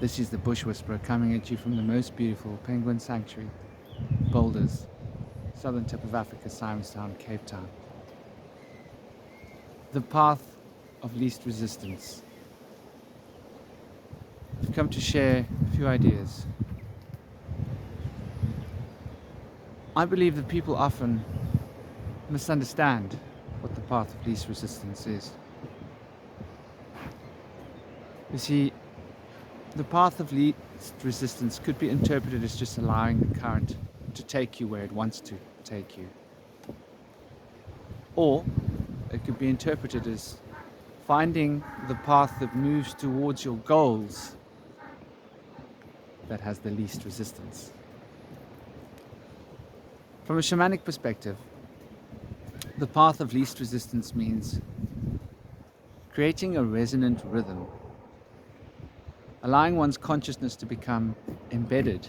This is the Bush Whisperer coming at you from the most beautiful penguin sanctuary, Boulders, southern tip of Africa, Simonstown, Cape Town. The path of least resistance. I've come to share a few ideas. I believe that people often misunderstand what the path of least resistance is. You see, the path of least resistance could be interpreted as just allowing the current to take you where it wants to take you. Or it could be interpreted as finding the path that moves towards your goals that has the least resistance. From a shamanic perspective, the path of least resistance means creating a resonant rhythm, allowing one's consciousness to become embedded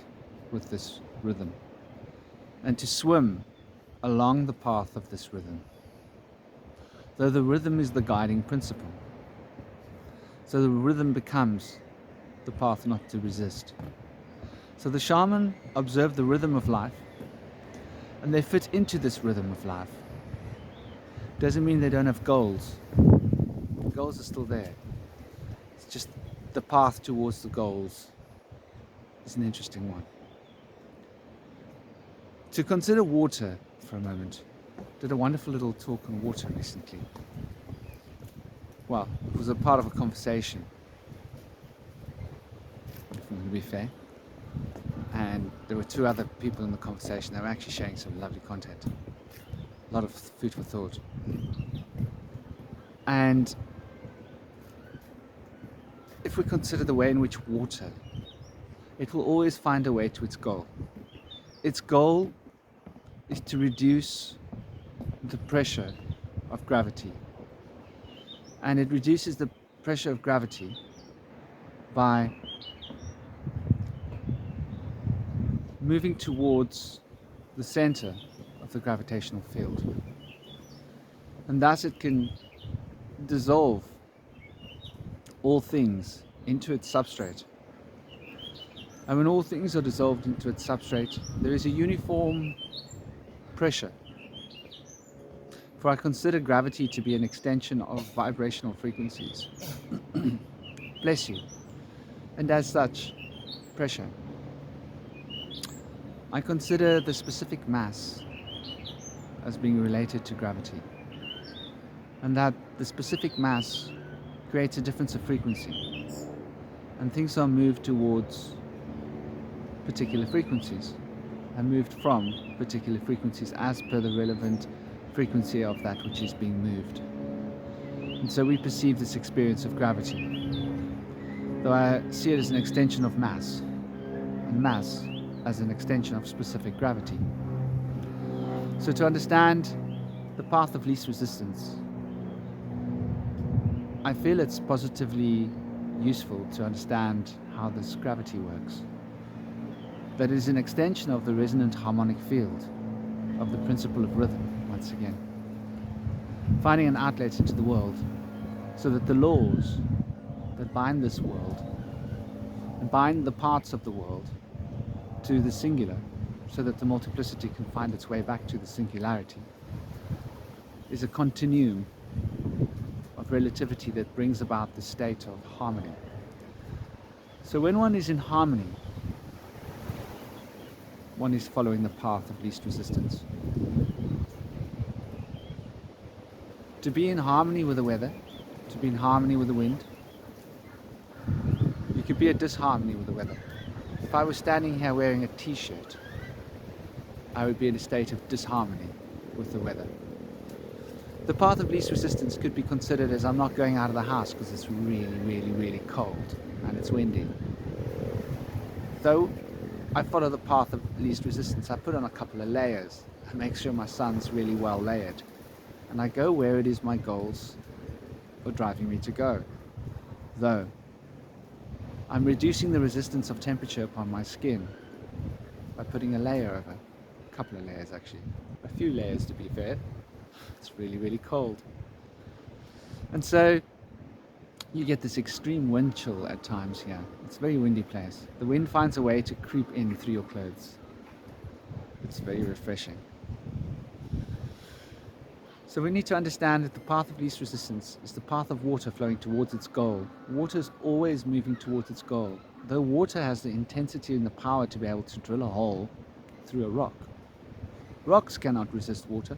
with this rhythm and to swim along the path of this rhythm, though the rhythm is the guiding principle. So the rhythm becomes the path not to resist. So the shaman observe the rhythm of life and they fit into this rhythm of life. Doesn't mean they don't have goals. The goals are still there. It's just the path towards the goals is an interesting one. To consider water for a moment, did a wonderful little talk on water recently. Well, it was a part of a conversation, if I'm going to be fair. And there were two other people in the conversation that were actually sharing some lovely content. A lot of food for thought. And if we consider the way in which water, it will always find a way to its goal. Its goal is to reduce the pressure of gravity. And it reduces the pressure of gravity by moving towards the center of the gravitational field. And thus it can dissolve all things into its substrate. And when all things are dissolved into its substrate, there is a uniform pressure. For I consider gravity to be an extension of vibrational frequencies. Bless you. And as such, pressure. I consider the specific mass as being related to gravity, and that the specific mass creates a difference of frequency, and things are moved towards particular frequencies and moved from particular frequencies as per the relevant frequency of that which is being moved. And so we perceive this experience of gravity, though I see it as an extension of mass, and mass as an extension of specific gravity. So to understand the path of least resistance, I feel it's positively useful to understand how this gravity works. That it is an extension of the resonant harmonic field of the principle of rhythm, once again. Finding an outlet into the world so that the laws that bind this world and bind the parts of the world to the singular, so that the multiplicity can find its way back to the singularity, is a continuum of relativity that brings about the state of harmony. So when one is in harmony, one is following the path of least resistance. To be in harmony with the weather, to be in harmony with the wind, you could be at disharmony with the weather. If I was standing here wearing a t-shirt, I would be in a state of disharmony with the weather. The path of least resistance could be considered as I'm not going out of the house because it's really, really, really cold and it's windy. Though I follow the path of least resistance, I put on a couple of layers and make sure my sun's really well layered. And I go where it is my goals are driving me to go. Though I'm reducing the resistance of temperature upon my skin by putting a layer over, a couple of layers actually, a few layers to be fair. It's really, really cold. And so You get this extreme wind chill at times here. It's a very windy place. The wind finds a way to creep in through your clothes. It's very refreshing. So we need to understand that the path of least resistance is the path of water flowing towards its goal. Water is always moving towards its goal, though water has the intensity and the power to be able to drill a hole through a rock. Rocks cannot resist water.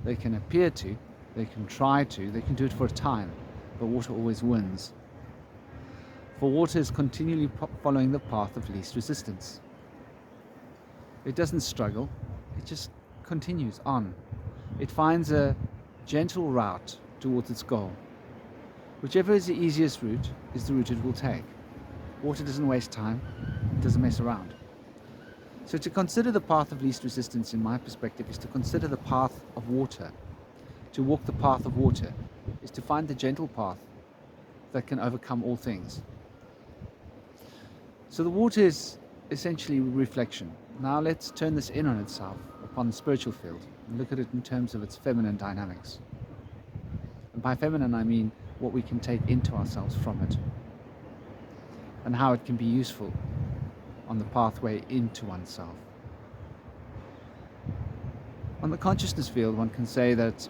They can appear to, they can try to, they can do it for a time, but water always wins. For water is continually following the path of least resistance. It doesn't struggle, it just continues on. It finds a gentle route towards its goal. Whichever is the easiest route is the route it will take. Water doesn't waste time, it doesn't mess around. So to consider the path of least resistance, in my perspective, is to consider the path of water. To walk the path of water is to find the gentle path that can overcome all things. So the water is essentially reflection. Now let's turn this in on itself upon the spiritual field and look at it in terms of its feminine dynamics. And by feminine I mean what we can take into ourselves from it and how it can be useful on the pathway into oneself. On the consciousness field, one can say that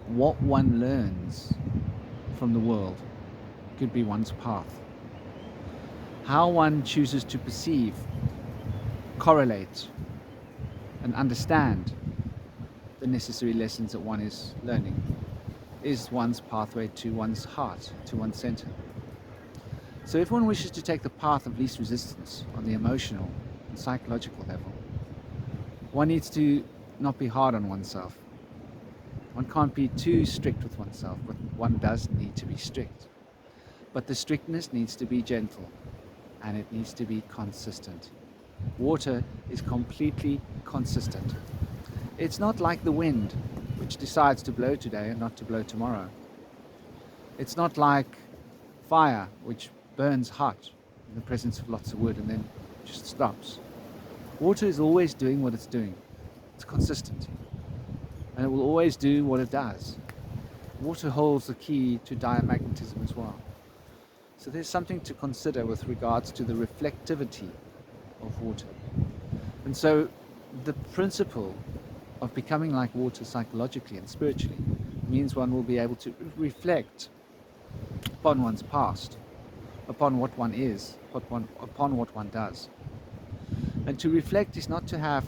what one learns from the world could be one's path. How one chooses to perceive, correlate, and understand the necessary lessons that one is learning is one's pathway to one's heart, to one's center. So if one wishes to take the path of least resistance on the emotional and psychological level, one needs to not be hard on oneself. One can't be too strict with oneself, but one does need to be strict. But the strictness needs to be gentle, and it needs to be consistent. Water is completely consistent. It's not like the wind, which decides to blow today and not to blow tomorrow. It's not like fire, which burns hot in the presence of lots of wood and then just stops. Water is always doing what it's doing. It's consistent. And it will always do what it does. Water holds the key to diamagnetism as well. So there's something to consider with regards to the reflectivity of water. And so the principle of becoming like water psychologically and spiritually means one will be able to reflect upon one's past, upon what one is, upon what one does. And to reflect is not to have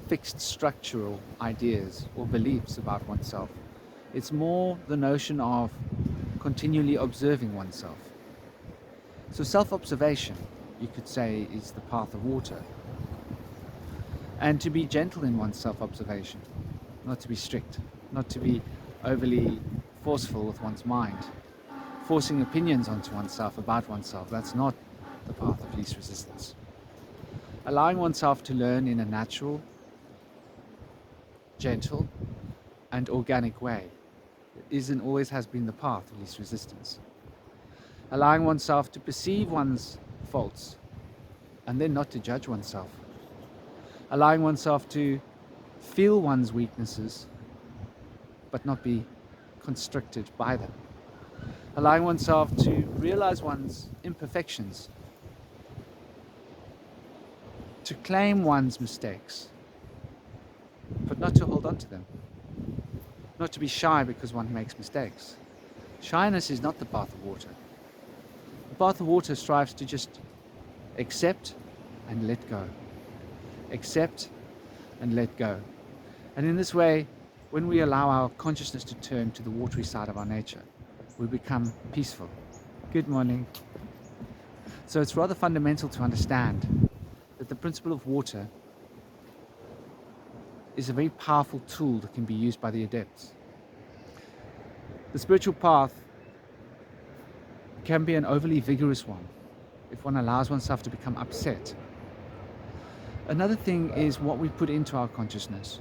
fixed structural ideas or beliefs about oneself. It's more the notion of continually observing oneself. So self-observation, you could say, is the path of water. And to be gentle in one's self-observation, not to be strict, not to be overly forceful with one's mind, forcing opinions onto oneself about oneself. That's not the path of least resistance. Allowing oneself to learn in a natural, gentle, and organic way is and always has been the path of least resistance. Allowing oneself to perceive one's faults and then not to judge oneself. Allowing oneself to feel one's weaknesses but not be constricted by them. Allowing oneself to realize one's imperfections, to claim one's mistakes, but not to hold on to them. Not to be shy because one makes mistakes. Shyness is not the path of water. The path of water strives to just accept and let go. Accept and let go. And in this way, when we allow our consciousness to turn to the watery side of our nature, we become peaceful. Good morning. So it's rather fundamental to understand that the principle of water is a very powerful tool that can be used by the adepts. The spiritual path can be an overly vigorous one if one allows oneself to become upset. Another thing is what we put into our consciousness.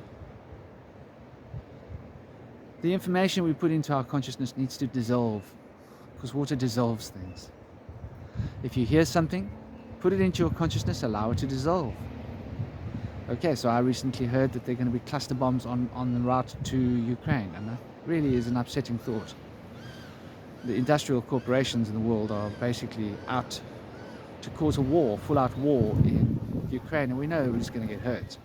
The information we put into our consciousness needs to dissolve, because water dissolves things. If you hear something, put it into your consciousness, allow it to dissolve. Okay, so I recently heard that there are going to be cluster bombs on the route to Ukraine, and really is an upsetting thought. The industrial corporations in the world are basically out to cause a war, full-out war in Ukraine, and we know who's going to get hurt.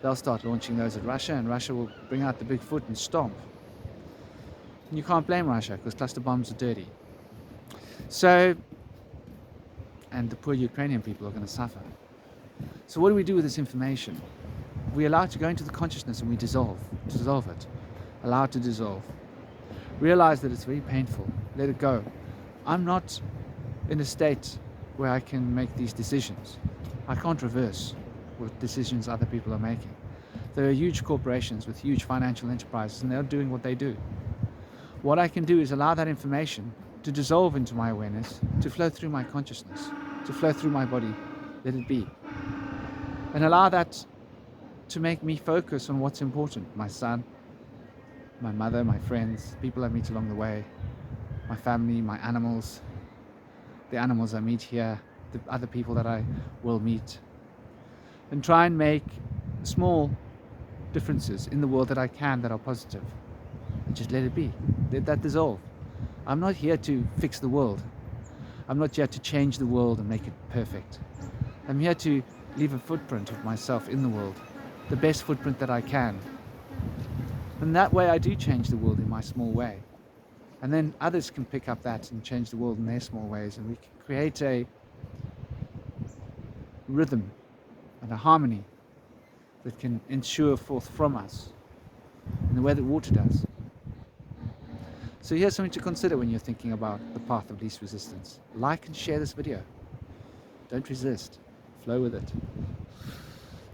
They'll start launching those at Russia, and Russia will bring out the big foot and stomp. And you can't blame Russia because cluster bombs are dirty. So, and the poor Ukrainian people are going to suffer. So what do we do with this information? We allow it to go into the consciousness and we dissolve it. Allow it to dissolve. Realize that it's very painful. Let it go. I'm not in a state where I can make these decisions. I can't reverse what decisions other people are making. There are huge corporations with huge financial enterprises and they're doing what they do. What I can do is allow that information to dissolve into my awareness, to flow through my consciousness, to flow through my body. Let it be. And allow that to make me focus on what's important. My son, my mother, my friends, people I meet along the way, my family, my animals, the animals I meet here, the other people that I will meet. And try and make small differences in the world that I can that are positive. And just let it be. Let that dissolve. I'm not here to fix the world. I'm not here to change the world and make it perfect. I'm here to leave a footprint of myself in the world, the best footprint that I can. And that way I do change the world in my small way. And then others can pick up that and change the world in their small ways, and we can create a rhythm and a harmony that can ensure forth from us in the way that water does. So here's something to consider when you're thinking about the path of least resistance. Like and share this video. Don't resist. Flow with it.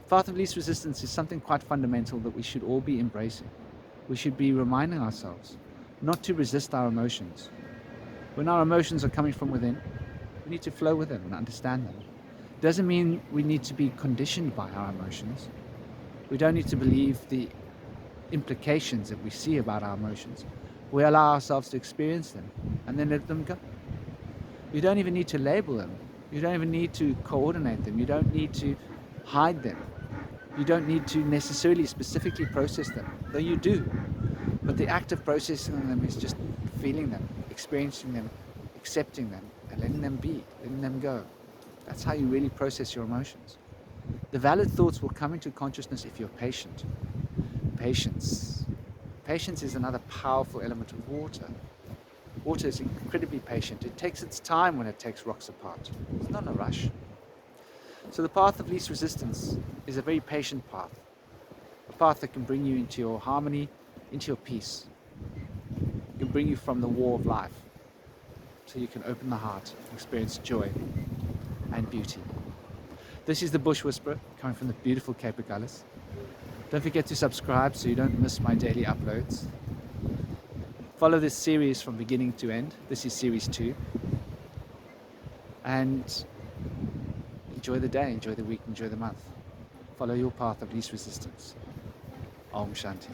Path of least resistance is something quite fundamental that we should all be embracing. We should be reminding ourselves not to resist our emotions. When our emotions are coming from within, we need to flow with them and understand them. It doesn't mean we need to be conditioned by our emotions. We don't need to believe the implications that we see about our emotions. We allow ourselves to experience them and then let them go. You don't even need to label them. You don't even need to coordinate them. You don't need to hide them. You don't need to necessarily specifically process them, though you do. But the act of processing them is just feeling them, experiencing them, accepting them, and letting them be, letting them go. That's how you really process your emotions. The valid thoughts will come into consciousness if you're patient. Patience. Patience is another powerful element of water. Water is incredibly patient. It takes its time when it takes rocks apart. It's not in a rush. So the path of least resistance is a very patient path. A path that can bring you into your harmony, into your peace. It can bring you from the war of life. So you can open the heart, experience joy and beauty. This is the Bush Whisperer, coming from the beautiful Cape of Gullis. Don't forget to subscribe so you don't miss my daily uploads. Follow this series from beginning to end. This is series 2. And enjoy the day, enjoy the week, enjoy the month. Follow your path of least resistance. Om Shanti.